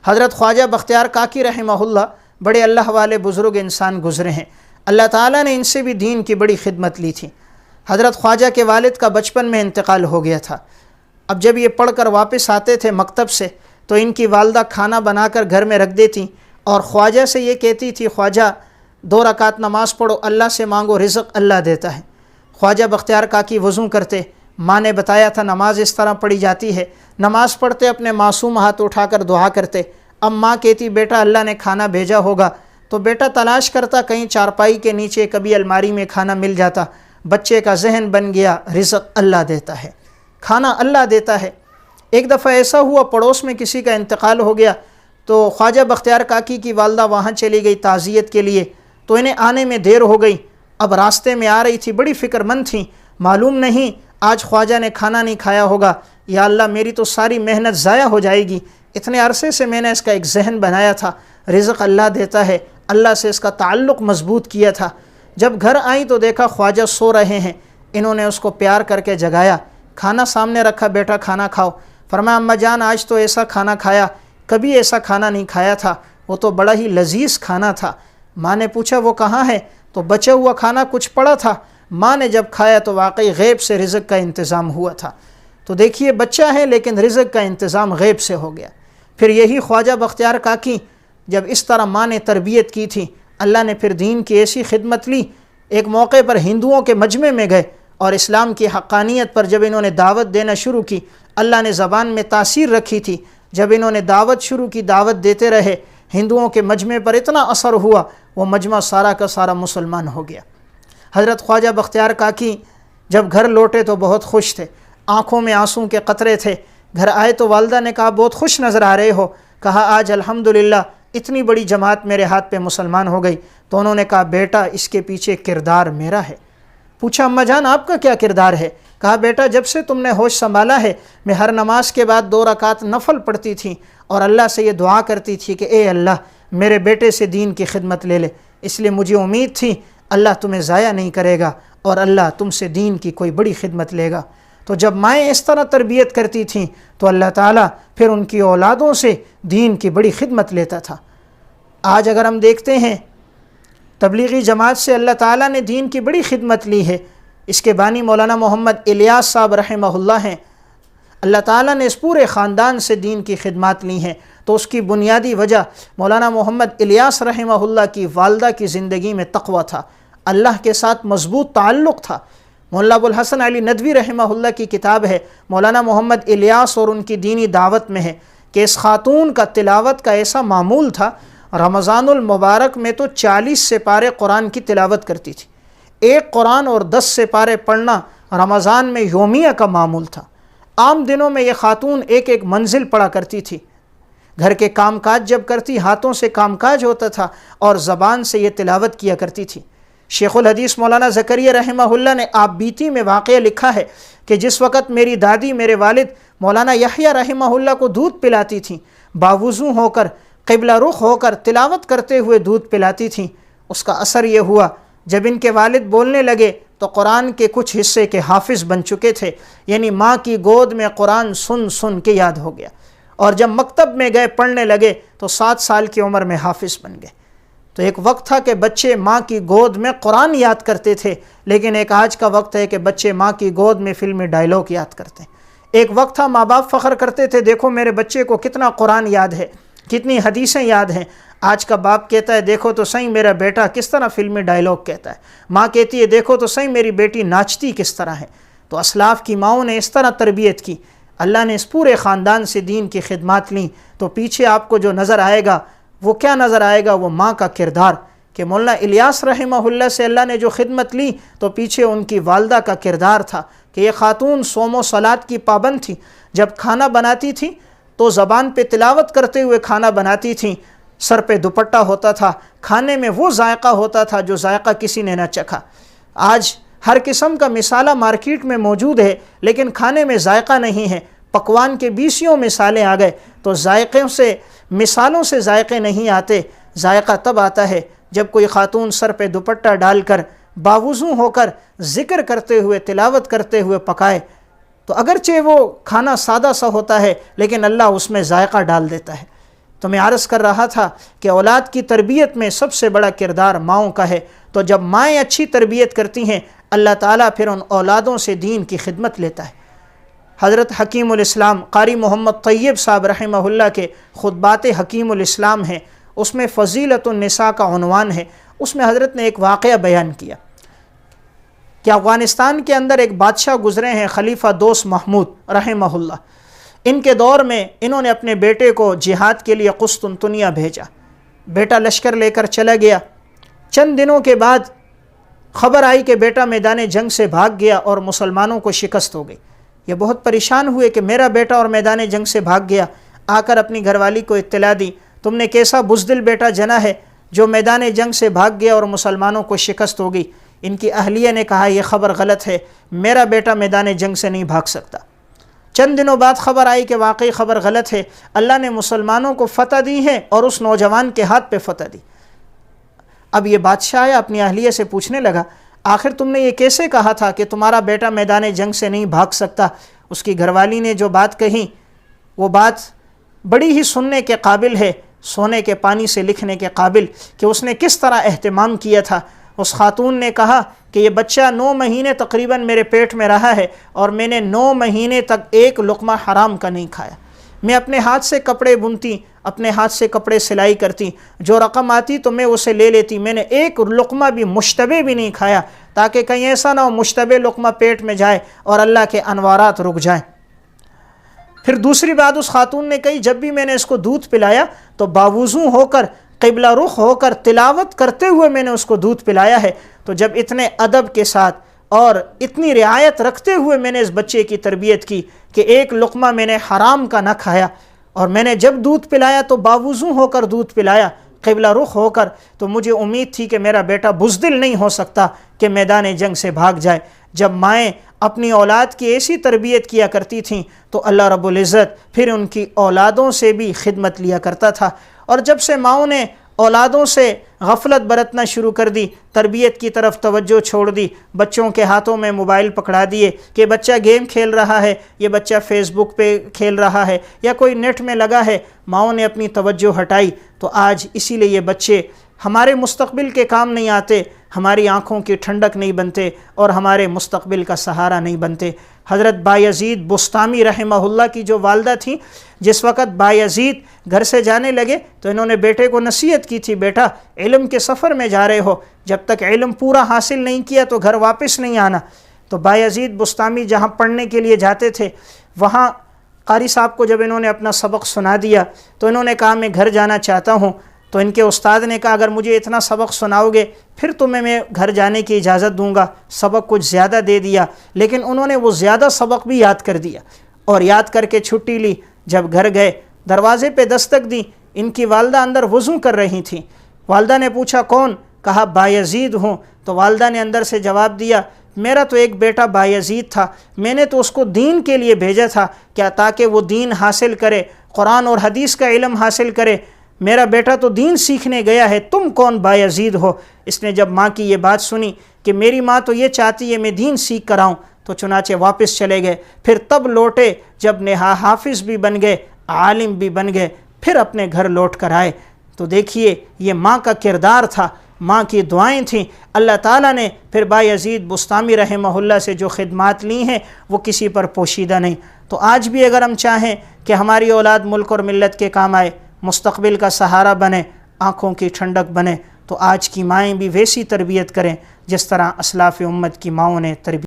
حضرت خواجہ بختیار کاکی رحمہ اللہ بڑے اللہ والے بزرگ انسان گزرے ہیں، اللہ تعالیٰ نے ان سے بھی دین کی بڑی خدمت لی تھی۔ حضرت خواجہ کے والد کا بچپن میں انتقال ہو گیا تھا۔ اب جب یہ پڑھ کر واپس آتے تھے مکتب سے تو ان کی والدہ کھانا بنا کر گھر میں رکھ دیتی اور خواجہ سے یہ کہتی تھی، خواجہ 2 رکعت نماز پڑھو، اللہ سے مانگو، رزق اللہ دیتا ہے۔ خواجہ بختیار کاکی وضو کرتے، ماں نے بتایا تھا نماز اس طرح پڑھی جاتی ہے، نماز پڑھتے اپنے معصوم ہاتھ اٹھا کر دعا کرتے۔ اب ماں کہتی بیٹا اللہ نے کھانا بھیجا ہوگا، تو بیٹا تلاش کرتا، کہیں چارپائی کے نیچے، کبھی الماری میں کھانا مل جاتا۔ بچے کا ذہن بن گیا رزق اللہ دیتا ہے، کھانا اللہ دیتا ہے۔ ایک دفعہ ایسا ہوا پڑوس میں کسی کا انتقال ہو گیا تو خواجہ بختیار کاکی کی والدہ وہاں چلی گئی تعزیت کے لیے، تو انہیں آنے میں دیر ہو گئی۔ اب راستے میں آ رہی تھی، بڑی فکر مند تھیں، معلوم نہیں آج خواجہ نے کھانا نہیں کھایا ہوگا، یا اللہ میری تو ساری محنت ضائع ہو جائے گی، اتنے عرصے سے میں نے اس کا ایک ذہن بنایا تھا، رزق اللہ دیتا ہے، اللہ سے اس کا تعلق مضبوط کیا تھا۔ جب گھر آئیں تو دیکھا خواجہ سو رہے ہیں، انہوں نے اس کو پیار کر کے جگایا، کھانا سامنے رکھا، بیٹا کھانا کھاؤ۔ فرمایا اماں جان آج تو ایسا کھانا کھایا، کبھی ایسا کھانا نہیں کھایا تھا، وہ تو بڑا ہی لذیذ کھانا تھا۔ ماں نے پوچھا وہ کہاں ہے؟ تو بچا ہوا کھانا کچھ پڑا تھا۔ ماں نے جب کھایا تو واقعی غیب سے رزق کا انتظام ہوا تھا۔ تو دیکھیے بچہ ہے لیکن رزق کا انتظام غیب سے ہو گیا۔ پھر یہی خواجہ بختیار کاکی جب اس طرح ماں نے تربیت کی تھی، اللہ نے پھر دین کی ایسی خدمت لی۔ ایک موقع پر ہندوؤں کے مجمع میں گئے اور اسلام کی حقانیت پر جب انہوں نے دعوت دینا شروع کی، اللہ نے زبان میں تاثیر رکھی تھی، جب انہوں نے دعوت شروع کی، دعوت دیتے رہے، ہندوؤں کے مجمع پر اتنا اثر ہوا، وہ مجمع سارا کا سارا مسلمان ہو گیا۔ حضرت خواجہ بختیار کاکی جب گھر لوٹے تو بہت خوش تھے، آنکھوں میں آنسوں کے قطرے تھے۔ گھر آئے تو والدہ نے کہا بہت خوش نظر آ رہے ہو، کہا آج الحمدللہ اتنی بڑی جماعت میرے ہاتھ پہ مسلمان ہو گئی۔ تو انہوں نے کہا بیٹا اس کے پیچھے کردار میرا ہے۔ پوچھا اماں جان آپ کا کیا کردار ہے؟ کہا بیٹا جب سے تم نے ہوش سنبھالا ہے، میں ہر نماز کے بعد 2 رکعت نفل پڑھتی تھی اور اللہ سے یہ دعا کرتی تھی کہ اے اللہ میرے بیٹے سے دین کی خدمت لے لے، اس لیے مجھے امید تھی اللہ تمہیں ضائع نہیں کرے گا اور اللہ تم سے دین کی کوئی بڑی خدمت لے گا۔ تو جب مائیں اس طرح تربیت کرتی تھیں تو اللہ تعالیٰ پھر ان کی اولادوں سے دین کی بڑی خدمت لیتا تھا۔ آج اگر ہم دیکھتے ہیں تبلیغی جماعت سے اللہ تعالیٰ نے دین کی بڑی خدمت لی ہے۔ اس کے بانی مولانا محمد الیاس صاحب رحمہ اللہ ہیں، اللہ تعالیٰ نے اس پورے خاندان سے دین کی خدمات لی ہیں۔ تو اس کی بنیادی وجہ مولانا محمد الیاس رحمہ اللہ کی والدہ کی زندگی میں تقویٰ تھا، اللہ کے ساتھ مضبوط تعلق تھا۔ مولانا ابو الحسن علی ندوی رحمہ اللہ کی کتاب ہے مولانا محمد الیاس اور ان کی دینی دعوت میں ہے کہ اس خاتون کا تلاوت کا ایسا معمول تھا، رمضان المبارک میں تو 40 سپارے قرآن کی تلاوت کرتی تھی۔ ایک قرآن اور 10 سپارے پڑھنا رمضان میں یومیہ کا معمول تھا۔ عام دنوں میں یہ خاتون ایک ایک منزل پڑھا کرتی تھی۔ گھر کے کام کاج جب کرتی، ہاتھوں سے کام کاج ہوتا تھا اور زبان سے یہ تلاوت کیا کرتی تھی۔ شیخ الحدیث مولانا زکریا رحمہ اللہ نے آپ بیتی میں واقعہ لکھا ہے کہ جس وقت میری دادی میرے والد مولانا یحییٰ رحمہ اللہ کو دودھ پلاتی تھیں، باوضو ہو کر قبلہ رخ ہو کر تلاوت کرتے ہوئے دودھ پلاتی تھیں، اس کا اثر یہ ہوا جب ان کے والد بولنے لگے تو قرآن کے کچھ حصے کے حافظ بن چکے تھے، یعنی ماں کی گود میں قرآن سن سن کے یاد ہو گیا، اور جب مکتب میں گئے پڑھنے لگے تو 7 سال کی عمر میں حافظ بن گئے۔ تو ایک وقت تھا کہ بچے ماں کی گود میں قرآن یاد کرتے تھے، لیکن ایک آج کا وقت ہے کہ بچے ماں کی گود میں فلمی ڈائلاگ یاد کرتے ہیں۔ ایک وقت تھا ماں باپ فخر کرتے تھے دیکھو میرے بچے کو کتنا قرآن یاد ہے، کتنی حدیثیں یاد ہیں۔ آج کا باپ کہتا ہے دیکھو تو صحیح میرا بیٹا کس طرح فلمی ڈائلاگ کہتا ہے، ماں کہتی ہے دیکھو تو صحیح میری بیٹی ناچتی کس طرح ہے۔ تو اسلاف کی ماؤں نے اس طرح تربیت کی، اللہ نے اس پورے خاندان سے دین کی خدمات لیں۔ تو پیچھے آپ کو جو نظر آئے گا وہ کیا نظر آئے گا؟ وہ ماں کا کردار، کہ مولانا الیاس رحمہ اللہ سے اللہ نے جو خدمت لی تو پیچھے ان کی والدہ کا کردار تھا کہ یہ خاتون صوم و صلات کی پابند تھی۔ جب کھانا بناتی تھی تو زبان پہ تلاوت کرتے ہوئے کھانا بناتی تھیں، سر پہ دوپٹہ ہوتا تھا، کھانے میں وہ ذائقہ ہوتا تھا جو ذائقہ کسی نے نہ چکھا۔ آج ہر قسم کا مسالہ مارکیٹ میں موجود ہے لیکن کھانے میں ذائقہ نہیں ہے۔ پکوان کے 20 مثالیں آ گئے تو ذائقوں سے، مثالوں سے ذائقے نہیں آتے۔ ذائقہ تب آتا ہے جب کوئی خاتون سر پہ دوپٹہ ڈال کر باوضو ہو کر ذکر کرتے ہوئے تلاوت کرتے ہوئے پکائے، تو اگرچہ وہ کھانا سادہ سا ہوتا ہے لیکن اللہ اس میں ذائقہ ڈال دیتا ہے۔ تو میں عرض کر رہا تھا کہ اولاد کی تربیت میں سب سے بڑا کردار ماؤں کا ہے، تو جب مائیں اچھی تربیت کرتی ہیں اللہ تعالیٰ پھر ان اولادوں سے دین کی خدمت لیتا ہے۔ حضرت حکیم الاسلام قاری محمد طیب صاحب رحمہ اللہ کے خطبات حکیم الاسلام ہیں، اس میں فضیلت النساء کا عنوان ہے۔ اس میں حضرت نے ایک واقعہ بیان کیا کہ افغانستان کے اندر ایک بادشاہ گزرے ہیں خلیفہ دوست محمود رحمہ اللہ۔ ان کے دور میں انہوں نے اپنے بیٹے کو جہاد کے لیے قسطنطنیہ بھیجا۔ بیٹا لشکر لے کر چلا گیا۔ چند دنوں کے بعد خبر آئی کہ بیٹا میدان جنگ سے بھاگ گیا اور مسلمانوں کو شکست ہو گئی۔ یہ بہت پریشان ہوئے کہ میرا بیٹا اور میدان جنگ سے بھاگ گیا۔ آ کر اپنی گھر والی کو اطلاع دی، تم نے کیسا بزدل بیٹا جنا ہے جو میدان جنگ سے بھاگ گیا اور مسلمانوں کو شکست ہو گئی۔ ان کی اہلیہ نے کہا یہ خبر غلط ہے، میرا بیٹا میدان جنگ سے نہیں بھاگ سکتا۔ چند دنوں بعد خبر آئی کہ واقعی خبر غلط ہے، اللہ نے مسلمانوں کو فتح دی ہے اور اس نوجوان کے ہاتھ پہ فتح دی۔ اب یہ بادشاہ اپنی اہلیہ سے پوچھنے لگا، آخر تم نے یہ کیسے کہا تھا کہ تمہارا بیٹا میدان جنگ سے نہیں بھاگ سکتا؟ اس کی گھر والی نے جو بات کہی وہ بات بڑی ہی سننے کے قابل ہے، سونے کے پانی سے لکھنے کے قابل، کہ اس نے کس طرح اہتمام کیا تھا۔ اس خاتون نے کہا کہ یہ بچہ 9 مہینے تقریباً میرے پیٹ میں رہا ہے اور میں نے 9 مہینے تک ایک لقمہ حرام کا نہیں کھایا۔ میں اپنے ہاتھ سے کپڑے بنتی، اپنے ہاتھ سے کپڑے سلائی کرتی، جو رقم آتی تو میں اسے لے لیتی۔ میں نے ایک لقمہ بھی مشتبہ بھی نہیں کھایا، تاکہ کہیں ایسا نہ ہو مشتبہ لقمہ پیٹ میں جائے اور اللہ کے انوارات رک جائیں۔ پھر دوسری بات اس خاتون نے کہی، جب بھی میں نے اس کو دودھ پلایا تو باوضو ہو کر قبلہ رخ ہو کر تلاوت کرتے ہوئے میں نے اس کو دودھ پلایا ہے۔ تو جب اتنے ادب کے ساتھ اور اتنی رعایت رکھتے ہوئے میں نے اس بچے کی تربیت کی کہ ایک لقمہ میں نے حرام کا نہ کھایا، اور میں نے جب دودھ پلایا تو باوضو ہو کر دودھ پلایا، قبلہ رخ ہو کر، تو مجھے امید تھی کہ میرا بیٹا بزدل نہیں ہو سکتا کہ میدان جنگ سے بھاگ جائے۔ جب مائیں اپنی اولاد کی ایسی تربیت کیا کرتی تھیں تو اللہ رب العزت پھر ان کی اولادوں سے بھی خدمت لیا کرتا تھا۔ اور جب سے ماؤں نے اولادوں سے غفلت برتنا شروع کر دی، تربیت کی طرف توجہ چھوڑ دی، بچوں کے ہاتھوں میں موبائل پکڑا دیے کہ بچہ گیم کھیل رہا ہے، یہ بچہ فیس بک پہ کھیل رہا ہے یا کوئی نیٹ میں لگا ہے، ماؤں نے اپنی توجہ ہٹائی، تو آج اسی لیے یہ بچے ہمارے مستقبل کے کام نہیں آتے، ہماری آنکھوں کی ٹھنڈک نہیں بنتے اور ہمارے مستقبل کا سہارا نہیں بنتے۔ حضرت بایزید بسطامی رحمہ اللہ کی جو والدہ تھیں، جس وقت بایزید گھر سے جانے لگے تو انہوں نے بیٹے کو نصیحت کی تھی، بیٹا علم کے سفر میں جا رہے ہو، جب تک علم پورا حاصل نہیں کیا تو گھر واپس نہیں آنا۔ تو بایزید بسطامی جہاں پڑھنے کے لیے جاتے تھے، وہاں قاری صاحب کو جب انہوں نے اپنا سبق سنا دیا تو انہوں نے کہا میں گھر جانا چاہتا ہوں۔ تو ان کے استاد نے کہا اگر مجھے اتنا سبق سناؤ گے پھر تمہیں میں گھر جانے کی اجازت دوں گا۔ سبق کچھ زیادہ دے دیا، لیکن انہوں نے وہ زیادہ سبق بھی یاد کر دیا اور یاد کر کے چھٹی لی۔ جب گھر گئے دروازے پہ دستک دی، ان کی والدہ اندر وضو کر رہی تھیں۔ والدہ نے پوچھا کون؟ کہا بایزید ہوں۔ تو والدہ نے اندر سے جواب دیا میرا تو ایک بیٹا بایزید تھا، میں نے تو اس کو دین کے لیے بھیجا تھا، کیا تاکہ وہ دین حاصل کرے، قرآن اور حدیث کا علم حاصل کرے۔ میرا بیٹا تو دین سیکھنے گیا ہے، تم کون بایزید ہو؟ اس نے جب ماں کی یہ بات سنی کہ میری ماں تو یہ چاہتی ہے میں دین سیکھ کر آؤں، تو چنانچہ واپس چلے گئے۔ پھر تب لوٹے جب حافظ بھی بن گئے، عالم بھی بن گئے، پھر اپنے گھر لوٹ کر آئے۔ تو دیکھیے یہ ماں کا کردار تھا، ماں کی دعائیں تھیں۔ اللہ تعالیٰ نے پھر بایزید بسطامی رحمہ اللہ سے جو خدمات لی ہیں وہ کسی پر پوشیدہ نہیں۔ تو آج بھی اگر ہم چاہیں کہ ہماری اولاد ملک اور ملت کے کام آئے، مستقبل کا سہارا بنے، آنکھوں کی ٹھنڈک بنے، تو آج کی مائیں بھی ویسی تربیت کریں جس طرح اسلاف امت کی ماؤں نے تربیت